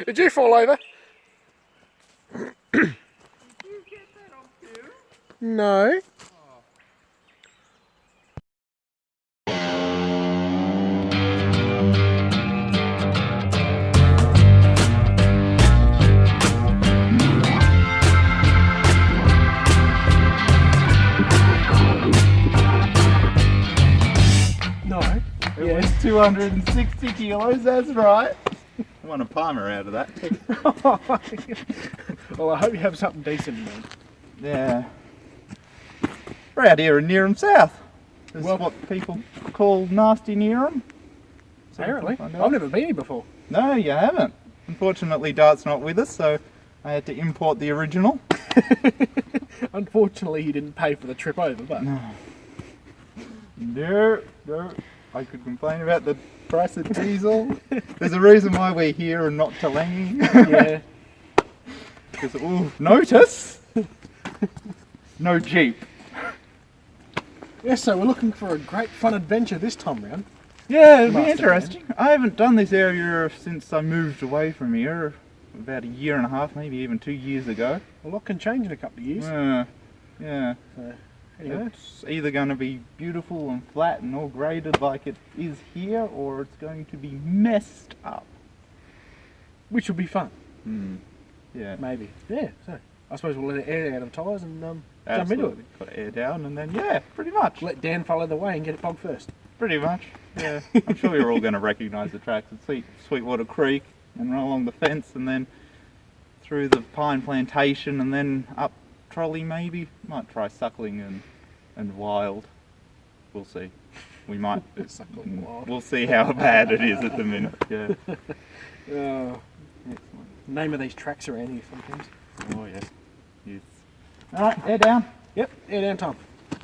Did you fall over? Did you get that on film? No. No. It was 260 kilos, that's right. I want a parma out of that. Well, I hope you have something decent, man. Yeah. We're out here in Neerim South. This Well, is what people call nasty Neerim. Apparently. I've never been here before. No, you haven't. Unfortunately, Dart's not with us, so I had to import the original. Unfortunately, he didn't pay for the trip over, but... No. I could complain about the price of diesel. There's a reason why we're here and not Talangi. Yeah. Because, notice! No Jeep. Yeah, so we're looking for a great fun adventure this time round. Yeah, it'll be Master interesting. I haven't done this area since I moved away from here about a year and a half, maybe even 2 years ago. A lot can change in a couple of years. Yeah. So, anyway. It's either going to be beautiful and flat and all graded like it is here, or it's going to be messed up. Which will be fun. Yeah. Maybe. Yeah, so I suppose we'll let it air out of the tyres and jump into Absolutely. it. Got to air down and then, yeah, pretty much. Let Dan follow the way and get it bogged first. Pretty much, yeah. I'm sure you're all going to recognise the tracks. It's Sweetwater Creek and run along the fence and then through the pine plantation and then up Trolley maybe. Might try Suckling and Wild. We'll see. We might. Suckling Wild. We'll see how bad it is at the minute. Yeah. Oh, excellent. Name of these tracks around here sometimes. Oh yes. Yes. Alright, air down. Yep, air down time.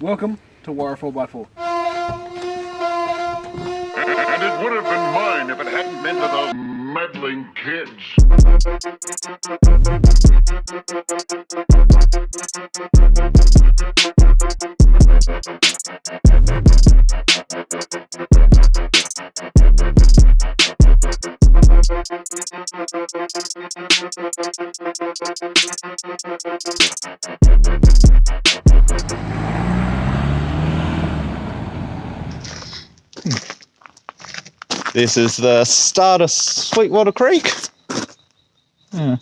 Welcome to WORA 4x4. And it would have been mine if it hadn't been for those meddling kids. This is the start of Sweetwater Creek. I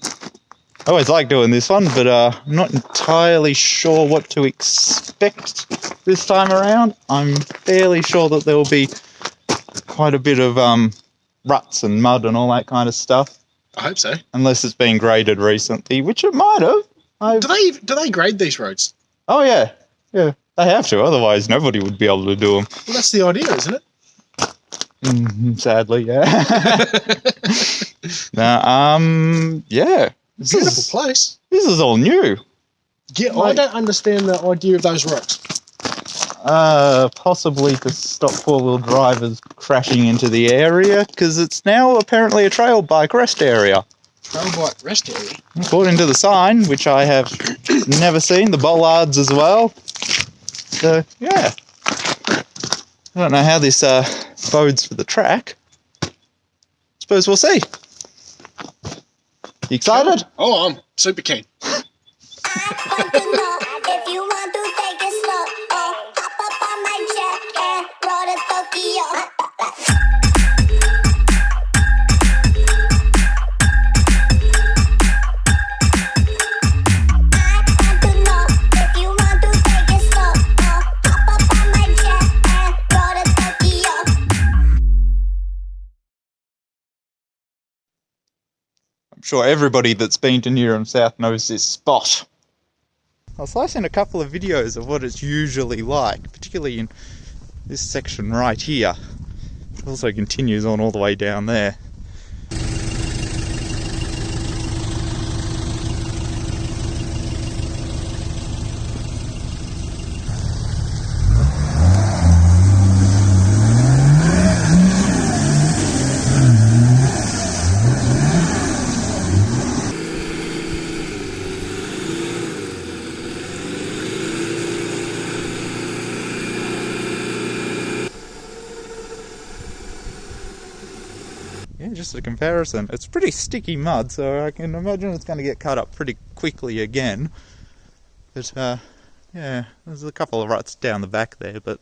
always like doing this one, but I'm not entirely sure what to expect this time around. I'm fairly sure that there will be quite a bit of ruts and mud and all that kind of stuff. I hope so. Unless it's been graded recently, which it might have. Do they grade these roads? Oh yeah, they have to. Otherwise, nobody would be able to do them. Well, that's the idea, isn't it? Sadly, yeah. Yeah. Beautiful place. This is all new. Yeah, I don't understand the idea of those rocks. Possibly to stop four-wheel drivers crashing into the area, because it's now apparently a trail bike rest area. Trail bike rest area? According to the sign, which I have never seen, the bollards as well. So, yeah. I don't know how this bodes for the track. Suppose we'll see. You excited? Oh, I'm super keen. I'm sure everybody that's been to Neerim South knows this spot. I'll slice in a couple of videos of what it's usually like, particularly in this section right here. It also continues on all the way down there. Yeah, just a comparison. It's pretty sticky mud, so I can imagine it's going to get cut up pretty quickly again. But yeah, there's a couple of ruts down the back there, but it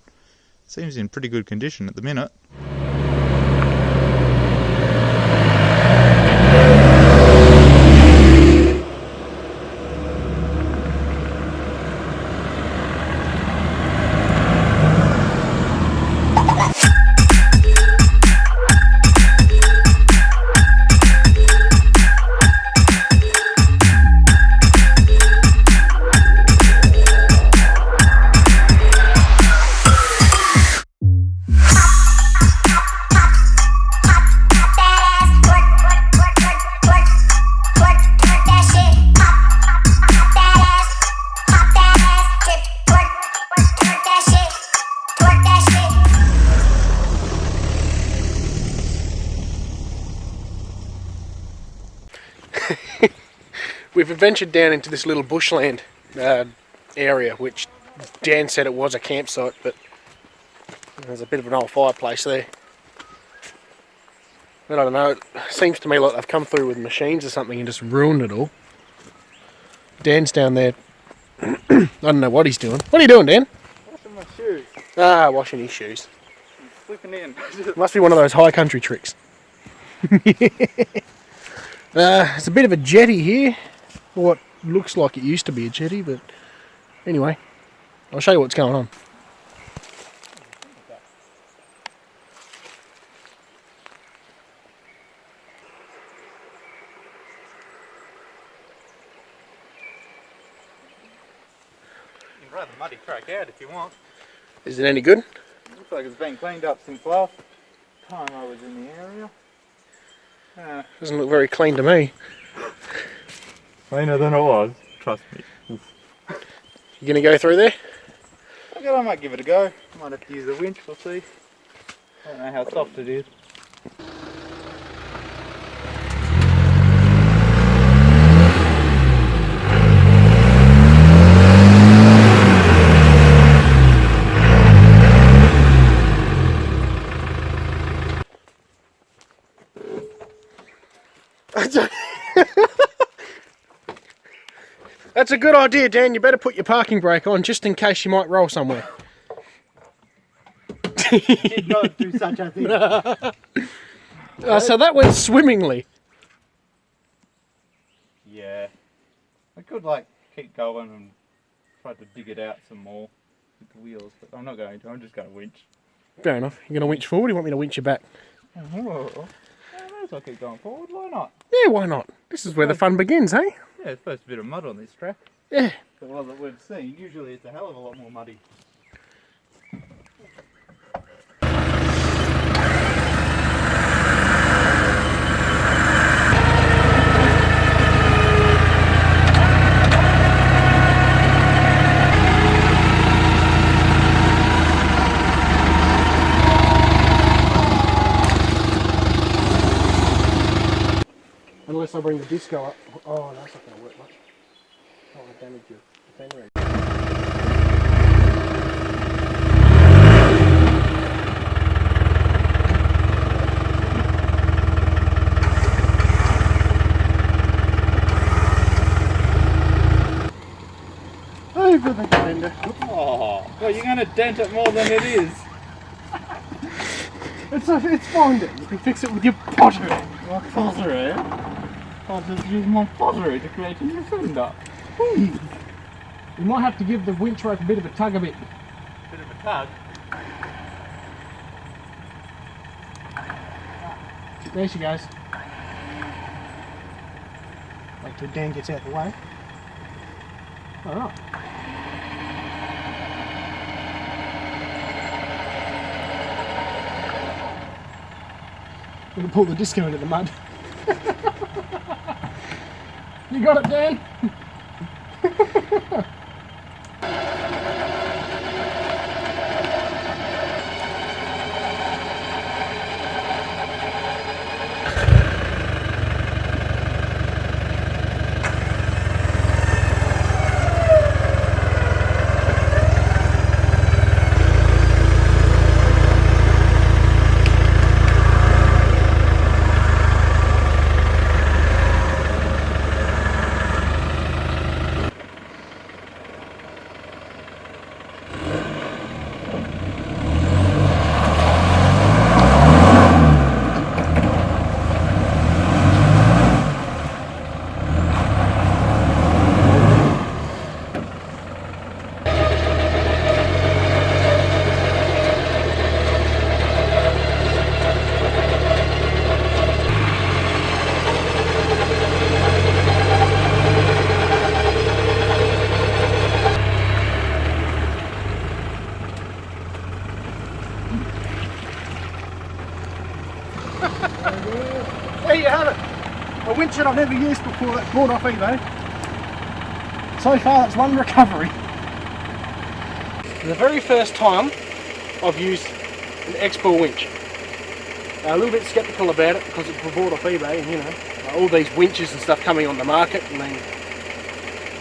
seems in pretty good condition at the minute. We've adventured down into this little bushland area, which Dan said it was a campsite, but there's a bit of an old fireplace there. But I don't know, it seems to me like they've come through with machines or something and just ruined it all. Dan's down there. I don't know what he's doing. What are you doing, Dan? Washing my shoes. Ah, washing his shoes. I'm slipping in. Must be one of those high country tricks. It's a bit of a jetty here. What looks like it used to be a jetty, but anyway, I'll show you what's going on. You can run the muddy track out if you want. Is it any good? Looks like it's been cleaned up since last time I was in the area. Doesn't look very clean to me. Cleaner than it was, trust me. You gonna go through there? I might give it a go. Might have to use a winch, we'll see. I don't know how soft it is. That's a good idea, Dan. You better put your parking brake on just in case you might roll somewhere. Did not do such a thing. So that went swimmingly. Yeah. I could like keep going and try to dig it out some more with the wheels, but I'm not going to. I'm just going to winch. Fair enough. You gonna winch forward or you want me to winch you back? Oh, I'll keep going forward. Why not? Yeah, why not? This is where the fun begins, eh? Yeah, there's supposed to be a bit of mud on this track. Yeah. The one that we've seen, usually it's a hell of a lot more muddy. Unless I bring the disco up. Oh, that's not going to work much. I don't want to damage your Defender. Over the Defender. Oh, well, you're going to dent it more than it is. It's fine then. You can fix it with your pottery. My pottery? I'll just use my pottery to create a new fender. You might have to give the winch rope a bit of a tug Bit of a tug? There she goes. Wait till Dan gets out of the way. Alright. I'm going to pull the disco into the mud. You got it, Dan? this before that's brought off eBay. So far, that's one recovery. The very first time I've used an X-Ball winch. A little bit sceptical about it because it's bought off eBay, and you know, all these winches and stuff coming on the market, and then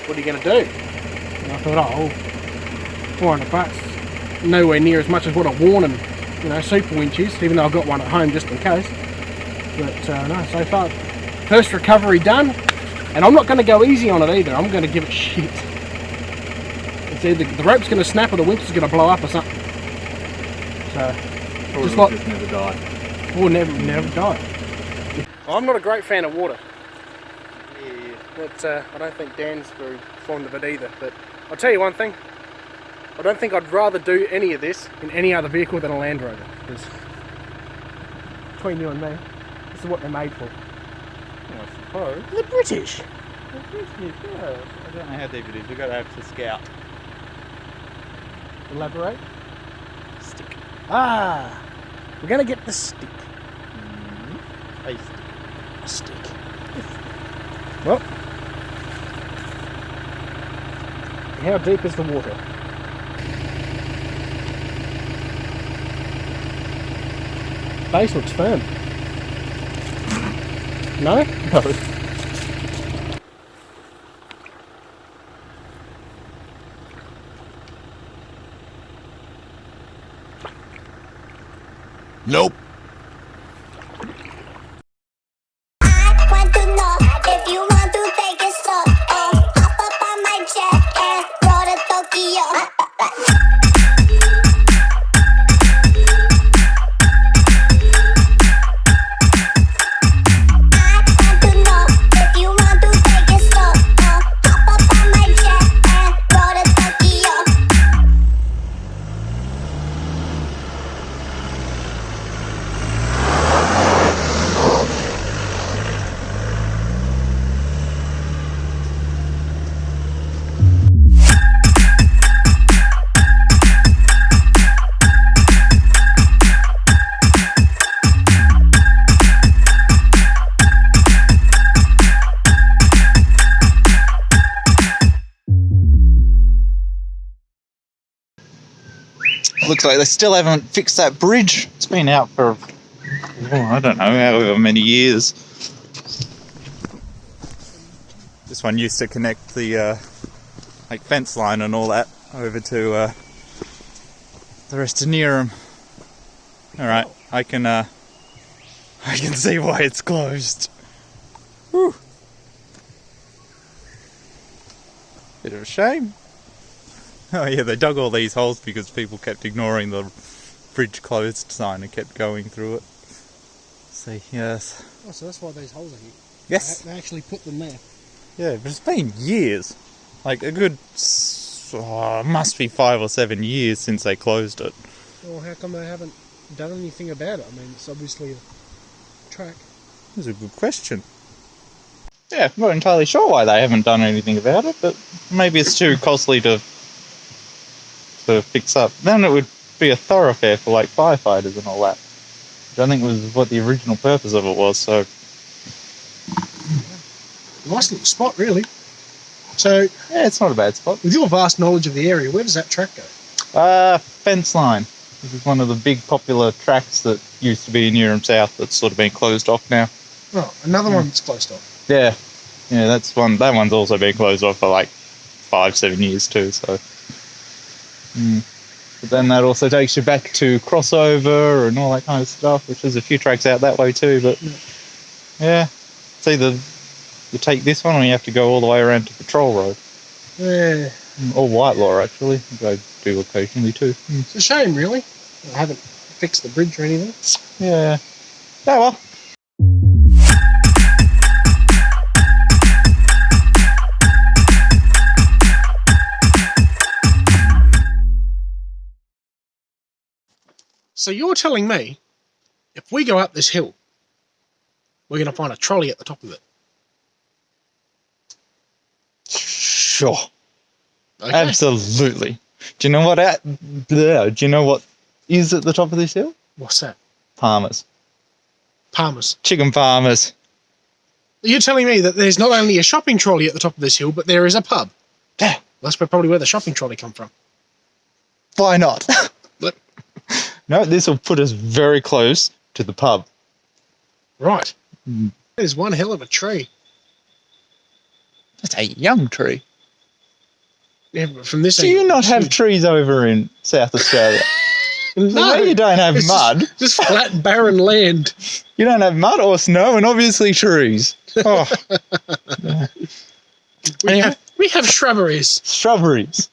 what are you going to do? And I thought, oh, 400 bucks, nowhere near as much as what a Warren, you know, super winch is, even though I've got one at home just in case. But no, so far, first recovery done, and I'm not going to go easy on it either. I'm going to give it shit. It's either the rope's going to snap or the winch is going to blow up or something. So, Or just it'll like, just never die. or never die. I'm not a great fan of water. Yeah. But I don't think Dan's very fond of it either. But I'll tell you one thing. I don't think I'd rather do any of this in any other vehicle than a Land Rover. Because between you and me, this is what they're made for. I suppose. They're British. Yeah. I don't know how deep it is. We've got to have to scout. Elaborate. Stick. Ah, we're going to get the stick. A stick. A stick. Well, how deep is the water? Base looks firm. No? No. Nope. I want to know if you want to take it slow. Oh, hop up on my jet and roll to Tokyo. Looks like they still haven't fixed that bridge. It's been out for, I don't know, however many years. This one used to connect the like Fenceline and all that over to the rest of Neerim. All right, I can see why it's closed. Whew. Bit of a shame. Oh yeah, they dug all these holes because people kept ignoring the bridge closed sign and kept going through it. See, yes. Oh, so that's why these holes are here. Yes. They actually put them there. Yeah, but it's been years. Like a good, must be 5 or 7 years since they closed it. Well, how come they haven't done anything about it? I mean, it's obviously a track. That's a good question. Yeah, I'm not entirely sure why they haven't done anything about it, but maybe it's too costly to fix up. Then it would be a thoroughfare for like firefighters and all that, which I think was what the original purpose of it was. So Nice little spot, really. So, yeah, it's not a bad spot. with your vast knowledge of the area, where does that track go? Fenceline. This is one of the big popular tracks that used to be in Neerim South that's sort of been closed off now. Oh, another one that's closed off. Yeah, that's one. That one's also been closed off for like 5-7 years too. So, but then that also takes you back to Crossover and all that kind of stuff, which there's a few tracks out that way too. But yeah, it's either you take this one or you have to go all the way around to Patrol Road. Yeah. Or Whitelaw actually, which I do occasionally too. It's a shame, really. I haven't fixed the bridge or anything. Yeah. Oh well. So you're telling me, if we go up this hill, we're going to find a trolley at the top of it? Sure. Okay. Absolutely. Do you know what? Do you know what is at the top of this hill? What's that? Palmers. Palmers. Chicken farmers. You're telling me that there's not only a shopping trolley at the top of this hill, but there is a pub. Yeah. That's probably where the shopping trolley come from. Why not? But, No, this will put us very close to the pub. right. That is one hell of a tree. That's a young tree. Yeah, but from this Do you angle, not it's have huge. trees over in South Australia? No, You don't have it's mud. Just flat, barren land. You don't have mud or snow and obviously trees. Oh, We have shrubberies. shrubberies.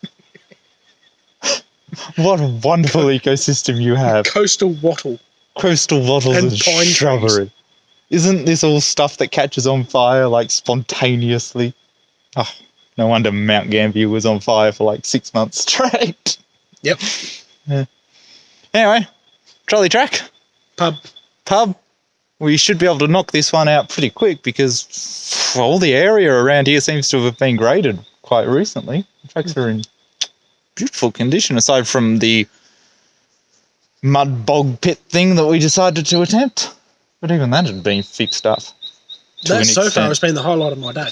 What a wonderful ecosystem you have. Coastal wattle. Coastal wattles And and pine shrubbery. Isn't this all stuff that catches on fire like spontaneously? Oh, no wonder Mount Gambier was on fire for like 6 months straight. Yep. Anyway, trolley track, Pub. pub. We should be able to knock this one out pretty quick because all the area around here seems to have been graded quite recently. The tracks are in beautiful condition aside from the mud bog pit thing that we decided to attempt. But even that had been fixed up. That so far has been the highlight of my day.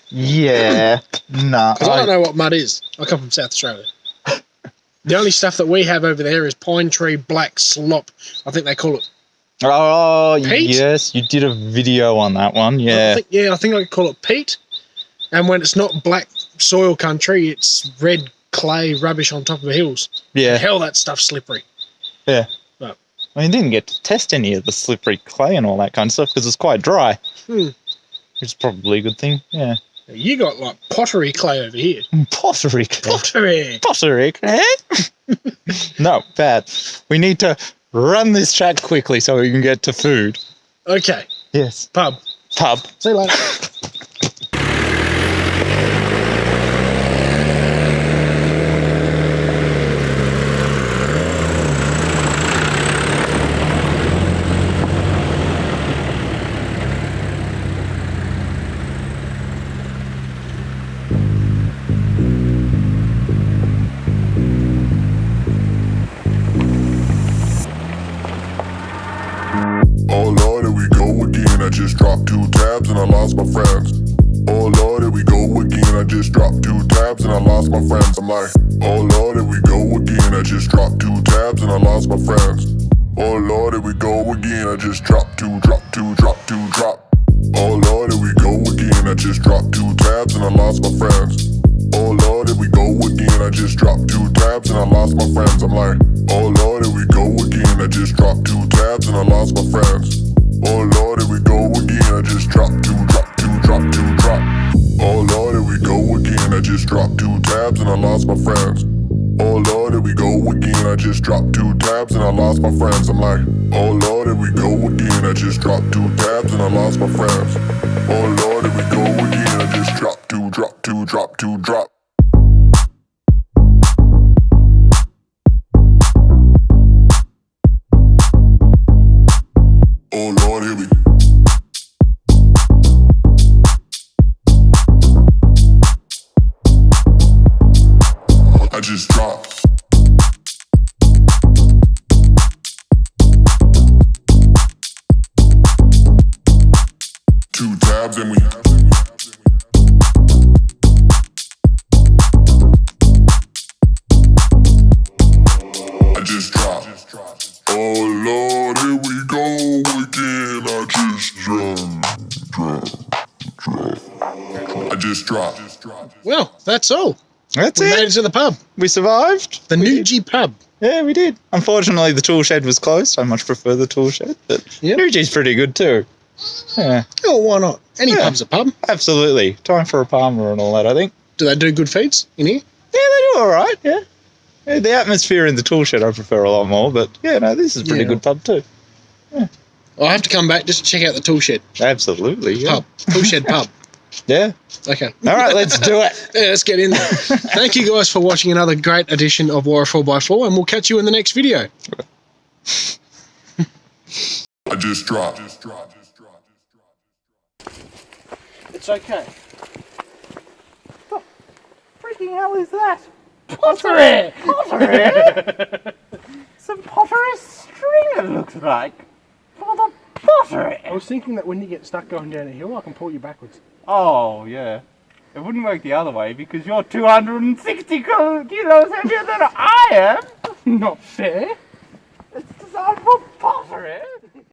Yeah. Nah. Because I don't know what mud is. I come from South Australia. The only stuff that we have over there is pine tree black slop. I think they call it. Oh, Peat? yes. You did a video on that one. Yeah. I think I call it peat. And when it's not black soil country, it's red clay rubbish on top of the hills. Yeah. Hell, that stuff's slippery. Yeah. But, I mean, didn't get to test any of the slippery clay and all that kind of stuff because it's quite dry. Which is probably a good thing. Yeah. you got like pottery clay over here. Pottery clay. Pottery. Pottery clay? No, bad. We need to run this track quickly so we can get to food. Okay. Yes. Pub. Pub. See you later. Oh Lord, here we go again. I just dropped 2 tabs and I lost my friends. Oh Lord, here we go again. I just dropped 2 tabs and I lost my friends. I'm like, oh Lord, here we go again. I just dropped 2 tabs and I lost my friends. Oh Lord, here we go again. I just dropped 2, drop 2, drop 2, drop. Oh Lord, here we go again. I just dropped 2 tabs and I lost my friends. Oh Lord, here we go again. I just dropped 2 tabs and I lost my friends. I'm like, oh Lord, here we go again. I just dropped 2 tabs and I lost my friends. Oh Lord, here we go again. I just dropped 2, drop 2, drop 2, drop. Oh Lord, here we go again. I just dropped 2 tabs and I lost my friends. Oh Lord, here we go again. I just dropped 2 tabs and I lost my friends. I'm like, oh Lord, here we go again. I just dropped 2 tabs and I lost my friends. Oh Lord, here we go again. I just dropped 2, drop 2, drop 2, drop. Oh Lord, here we I just dropped. Two tabs and we I just dropped. Oh Lord, here we go again. I just dropped. Well, that's all. That's We it. made it to the pub. We survived. The Noojee pub. Yeah, we did. Unfortunately, the tool shed was closed. I much prefer the tool shed, but Yep. Noojee's pretty good too. Yeah, Oh, why not? Any Yeah. pub's a pub. absolutely. Time for a parma and all that, I think. Do they do good feeds in here? Yeah, they do all right. Yeah. Yeah, the atmosphere in the tool shed I prefer a lot more, but yeah, no, this is a pretty Yeah. good pub too. I'll have to come back just to check out the tool shed. Absolutely. Yeah. Pub. Tool shed pub. Yeah. Okay. All right, let's do it. Yeah, let's get in there. Thank you guys for watching another great edition of WORA 4x4, and we'll catch you in the next video. I just dropped. It's okay. What freaking hell is that? Pottery! Pottery? Some pottery string, it looks like. For the potter it. I was thinking that when you get stuck going down a hill, I can pull you backwards. Oh, yeah. It wouldn't work the other way because you're 260 kilos heavier than I am. Not fair. It's designed for potter it.